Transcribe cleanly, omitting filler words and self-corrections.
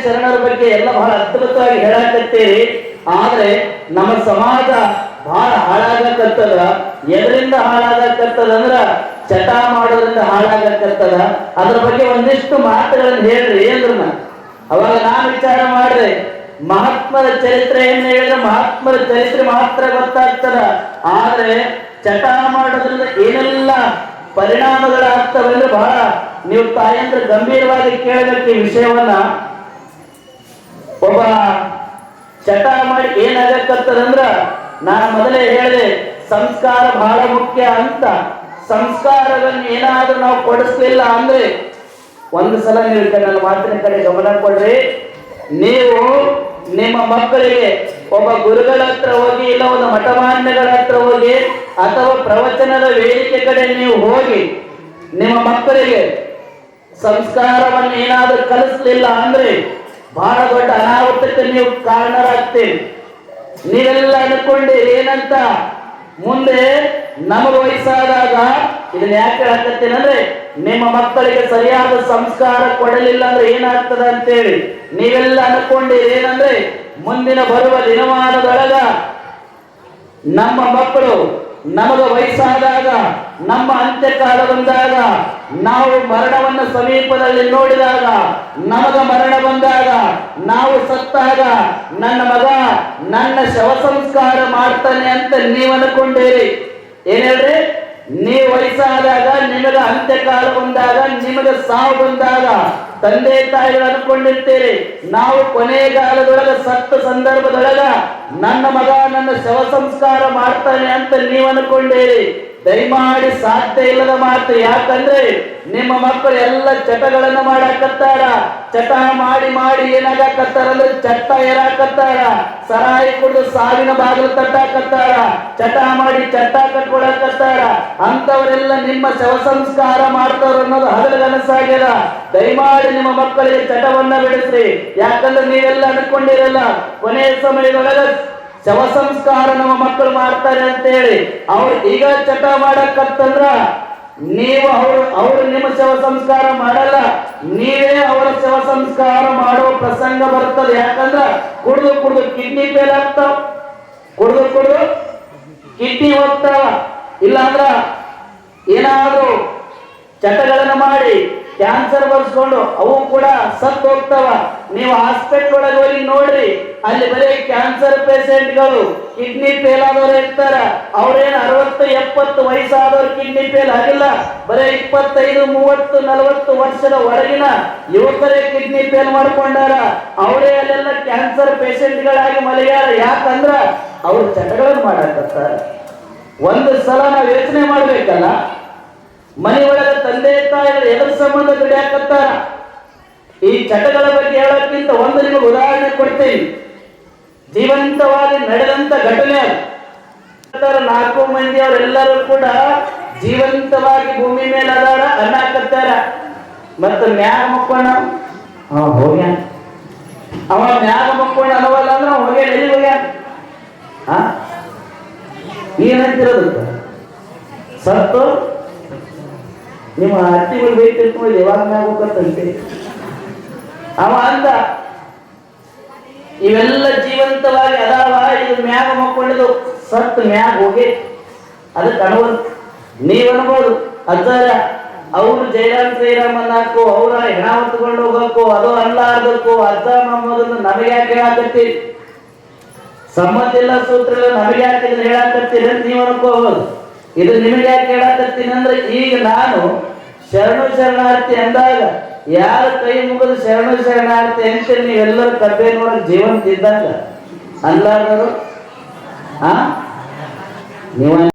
ಶರಣರ ಬಗ್ಗೆ ಎಲ್ಲ ಬಹಳ ಅದ್ಭುತವಾಗಿ ಹೇಳಕತ್ತೀರಿ. ಆದ್ರೆ ನಮ್ಮ ಸಮಾಜ ಬಹಳ ಹಾಳಾಗಕತ್ತದ. ಎದರಿಂದ ಹಾಳಾಗಕತ್ತದ ಅಂದ್ರ ಚಟ ಮಾಡೋದ್ರಿಂದ ಹಾಳಾಗಕತ್ತದ. ಅದ್ರ ಬಗ್ಗೆ ಒಂದಿಷ್ಟು ಮಾತುಗಳನ್ನು ಹೇಳ್ರಿ ಅಂದ್ರು. ಅವಾಗ ನಾನು ವಿಚಾರ ಮಾಡಿದೆ, ಮಹಾತ್ಮರ ಚರಿತ್ರೆ ಏನ್ ಹೇಳಿದ್ರೆ ಮಹಾತ್ಮರ ಚರಿತ್ರೆ ಮಾತ್ರ ಗೊತ್ತಾಗ್ತದ. ಆದ್ರೆ ಚಟ ಮಾಡೋದ್ರಿಂದ ಏನೆಲ್ಲ ಪರಿಣಾಮಗಳಾಗ್ತವೆ ಅಂದ್ರೆ ಬಹಳ ನೀವು ತಾಯಂದ್ರ ಗಂಭೀರವಾಗಿ ಕೇಳಬೇಕು ಈ ವಿಷಯವನ್ನ. ಒಬ್ಬ ಚಟ ಮಾಡಿ ಏನಾಗತ್ತದಂದ್ರ, ನಾನು ಮೊದಲೇ ಹೇಳಿದೆ ಸಂಸ್ಕಾರ ಬಹಳ ಮುಖ್ಯ ಅಂತ. ಸಂಸ್ಕಾರವನ್ನು ಏನಾದ್ರೂ ನಾವು ಕೊಡಿಸ್ಲಿಲ್ಲ ಅಂದ್ರೆ, ಒಂದು ಸಲ ನೀವು ನನ್ನ ಮಾತಿನ ಕಡೆ ಗಮನ ಕೊಡ್ರಿ. ನೀವು ನಿಮ್ಮ ಮಕ್ಕಳಿಗೆ ಒಬ್ಬ ಗುರುಗಳ ಹತ್ರ ಹೋಗಿ, ಇಲ್ಲ ಒಂದು ಮಠಮಾನ್ಯಗಳ ಹತ್ರ ಹೋಗಿ, ಅಥವಾ ಪ್ರವಚನದ ವೇದಿಕೆ ಕಡೆ ನೀವು ಹೋಗಿ ನಿಮ್ಮ ಮಕ್ಕಳಿಗೆ ಸಂಸ್ಕಾರವನ್ನು ಏನಾದ್ರೂ ಕಲಿಸ್ಲಿಲ್ಲ ಅಂದ್ರೆ ಬಹಳ ದೊಡ್ಡ ಅನಾಹುತಕ್ಕೆ ನೀವು ಕಾರಣರಾಗ್ತೀರಿ. ನೀವೆಲ್ಲ ಅನ್ಕೊಂಡಿರಿ ಏನಂತ, ಮುಂದೆ ನಮಗೆ ವಯಸ್ಸಾದಾಗ ಇದನ್ನ ಯಾಕೆ ಹೇಳಕತ್ತೀನಿ ಅಂದ್ರೆ, ನಿಮ್ಮ ಮಕ್ಕಳಿಗೆ ಸರಿಯಾದ ಸಂಸ್ಕಾರ ಕೊಡಲಿಲ್ಲ ಅಂದ್ರೆ ಏನಾಗ್ತದ ಅಂತೇಳಿ ನೀವೆಲ್ಲ ಅನ್ಕೊಂಡಿರಿ ಏನಂದ್ರೆ, ಮುಂದಿನ ಬರುವ ದಿನಮಾನದೊಳಗ ನಮ್ಮ ಮಕ್ಕಳು ನಮಗ ವಯಸ್ಸಾದಾಗ, ನಮ್ಮ ಅಂತ್ಯಕಾಲ ಬಂದಾಗ, ನಾವು ಮರಣವನ್ನು ಸಮೀಪದಲ್ಲಿ ನೋಡಿದಾಗ, ನಮಗ ಮರಣ ಬಂದಾಗ, ನಾವು ಸತ್ತಾಗ ನನ್ನ ಮಗ ನನ್ನ ಶವ ಸಂಸ್ಕಾರ ಮಾಡ್ತಾನೆ ಅಂತ ನೀವು ಅನ್ಕೊಂಡಿರಿ. ಏನ್ ಹೇಳ್ರಿ, ನೀವು ವಯಸ್ಸಾದಾಗ, ನಿಮಗ ಅಂತ್ಯಕಾಲ ಬಂದಾಗ, ನಿಮಗ ಸಾವು ಬಂದಾಗ ತಂದೆ ತಾಯಿಗಳು ಅನ್ಕೊಂಡಿರ್ತೀರಿ, ನಾವು ಕೊನೆಗಾಲದೊಳಗ ಸತ್ತ ಸಂದರ್ಭದೊಳಗ ನನ್ನ ಮಗ ನನ್ನ ಶವ ಸಂಸ್ಕಾರ ಮಾಡ್ತಾನೆ ಅಂತ ನೀವು ಅನ್ಕೊಂಡಿರಿ. ದಯಮಾಡಿ ಸಾಧ್ಯ ಇಲ್ಲದ ಮಾತು. ಯಾಕಂದ್ರೆ ನಿಮ್ಮ ಮಕ್ಕಳು ಎಲ್ಲ ಚಟಗಳನ್ನ ಮಾಡಾಕತ್ತಾರ. ಚಟ ಮಾಡಿ ಮಾಡಿ ಏನಾಗಕತ್ತಾರ ಅಂದ್ರೆ ಚಟ್ಟ ಏರಾಕತ್ತಾರ. ಸರಾಯಿ ಕುಡಿದು ಸಾವಿನ ಬಾಗಿಲು ತಟ್ಟಾಕತ್ತಾರ. ಚಟ ಮಾಡಿ ಚಟ್ಟ ಕಟ್ಕೊಳಕತ್ತಾರ. ಅಂತವರೆಲ್ಲ ನಿಮ್ಮ ಶವ ಸಂಸ್ಕಾರ ಮಾಡ್ತಾರ ಅನ್ನೋದು ಹಗಲಗನಸಾಗ್ಯದ. ದಯಮಾಡಿ ನಿಮ್ಮ ಮಕ್ಕಳಿಗೆ ಚಟವನ್ನ ಬಿಡಿಸ್ರಿ. ಯಾಕಂದ್ರೆ ನೀವೆಲ್ಲ ಅನ್ಕೊಂಡಿರಲ್ಲ ಕೊನೆಯ ಸಮಯದೊಳಗ ಶವ ಸಂಸ್ಕಾರ ನಮ್ಮ ಮಕ್ಕಳು ಮಾಡ್ತಾರೆ ಅಂತೇಳಿ. ಅವ್ರು ಈಗ ಚಟ ಮಾಡಕ್ಕಂತಂದ್ರ ನೀವು ಅವರು ನಿಮ್ಮ ಶವ ಸಂಸ್ಕಾರ ಮಾಡಲ್ಲ, ನೀವೇ ಅವರ ಶವ ಸಂಸ್ಕಾರ ಮಾಡುವ ಪ್ರಸಂಗ ಬರ್ತದೆ. ಯಾಕಂದ್ರ ಕುಡಿದು ಕುಡಿದು ಕಿಡ್ನಿ ಫೇಲ್ ಆಗ್ತಾವ, ಕುಡಿದು ಕುಡಿದು ಕಿಡ್ನಿ ಹೋಗ್ತಾವ. ಇಲ್ಲಾಂದ್ರ ಏನಾದ್ರೂ ಚಟಗಳನ್ನ ಮಾಡಿ ಕ್ಯಾನ್ಸರ್ ಬರ್ಸ್ಕೊಂಡು ಅವು ಕೂಡ ಸತ್ತು ಹೋಗ್ತಾವ. ನೀವು ಹಾಸ್ಪಿಟಲ್ ಒಳಗೆ ಹೋಗಿ ನೋಡ್ರಿ, ಅಲ್ಲಿ ಬರೀ ಕ್ಯಾನ್ಸರ್ ಪೇಷಂಟ್ಗಳು, ಕಿಡ್ನಿ ಫೇಲ್ ಆದವ್ರು ಇರ್ತಾರ. ಅವ್ರೇನು 60-70 ವಯಸ್ಸಾದವ್ರು ಕಿಡ್ನಿ ಫೇಲ್ ಆಗಿಲ್ಲ. ಬರೀ 25, 30, 40 ವರ್ಷದ ಒಳಗಿನ ಯುವಕರೇ ಕಿಡ್ನಿ ಫೇಲ್ ಮಾಡ್ಕೊಂಡಾರ. ಅವರೇ ಅಲ್ಲೆಲ್ಲ ಕ್ಯಾನ್ಸರ್ ಪೇಷಂಟ್ಗಳಾಗಿ ಮಲಗ್ಯಾರ. ಯಾಕಂದ್ರ ಅವ್ರು ಚಟಗಳನ್ನು ಮಾಡಕತ್ತಾರ. ಒಂದು ಸಲ ನಾವು ಯೋಚನೆ ಮಾಡ್ಬೇಕಲ್ಲ, ಮನೆಯೊಳಗ ತಂದೆ ತಾಯಿಗಳು ಎದ್ರ ಸಂಬಂಧ ದುಡಿಯಾಕತ್ತಾರ. ಈ ಚಟಗಳ ಬಗ್ಗೆ ಹೇಳೋಕ್ಕಿಂತ ಒಂದು ನಿಮಗೆ ಉದಾಹರಣೆ ಕೊಡ್ತೀನಿ. ಜೀವಂತವಾಗಿ ನಡೆದಂತ ಘಟನೆ ಅದು. 4 ಮಂದಿ ಅವರೆಲ್ಲರೂ ಕೂಡ ಜೀವಂತವಾಗಿ ಭೂಮಿ ಮೇಲೆ ಅದಾರ, ಅನ್ನಕತ್ತಾರ. ಮತ್ತ ಮ್ಯಾಗ ಮಕ್ಕೋಣ ಹೋಗ್ಯ, ಅವ ಮ್ಯಾಗ ಮಕ್ಕೋಣ ಅನ್ನವಲ್ಲ ಅಂದ್ರೆ ಹೋಗ್ಯ, ಎಲ್ಲಿ ಹೋಗ್ಯ? ಏನಂತಿರೋದು ಸತ್ತು ನಿಮ್ಮ ಅತ್ತಿಗಳು ಬೇಕಿರ್ತೀವಿ ಯಾವಾಗ ಮ್ಯಾಗ ಹೋಗತ್ತಂತೆ. ಅವ ಅಂದ ಇವೆಲ್ಲ ಜೀವಂತವಾಗಿ ಅದಾವ, ಇದು ಮ್ಯಾಗ ಮಕ್ಕೊಂಡಿದ್ದು ಸತ್ತು ಮ್ಯಾಗ ಹೋಗಿ ಅದಕ್ಕೆ ಅನುಭವ. ನೀವ್ ಅನ್ಬೋದು ಅಜ್ಜಾರ ಅವ್ರು ಶ್ರೀರಾಮ್ ಅನ್ನಾಕು, ಅವ್ರ ಹೆಣ ಹೊತ್ಕೊಂಡು ಹೋಗಕ್ಕೋ, ಅದು ಅಲ್ಲಾರ್ದಕ್ಕೋ ಅಜ್ಜ ಮೊಮ್ಮದನ್ನು ನಮಗೆ ಯಾಕೆ ಹೇಳಾಕತ್ತೀರಿ? ಸಂಬಂಧ ಇಲ್ಲ, ಸೂತ್ರ ಇಲ್ಲ, ನಮಗೆ ಯಾಕೆ ಇದನ್ನ ಹೇಳಾಕತ್ತೀರಿ ಅಂತ ನೀವು ಅನ್ಕೋಬಹುದು. ಇದು ನಿಮಗೆ ಯಾಕೆ ಹೇಳಾಕತ್ತೀನಿ ಅಂದ್ರೆ, ಈಗ ನಾನು ಶರಣಾರ್ಥಿ ಅಂದಾಗ ಯಾರ ಕೈ ಮುಗಿದು ಶರಣಾರ್ಥಿ ಅಂತ ನೀವೆಲ್ಲರೂ ಕಬ್ಬೇನೊಳಗೆ ಜೀವಂತ ಇದ್ದಂಗ ಅಲ್ಲಾರ್ದರು ನೀವು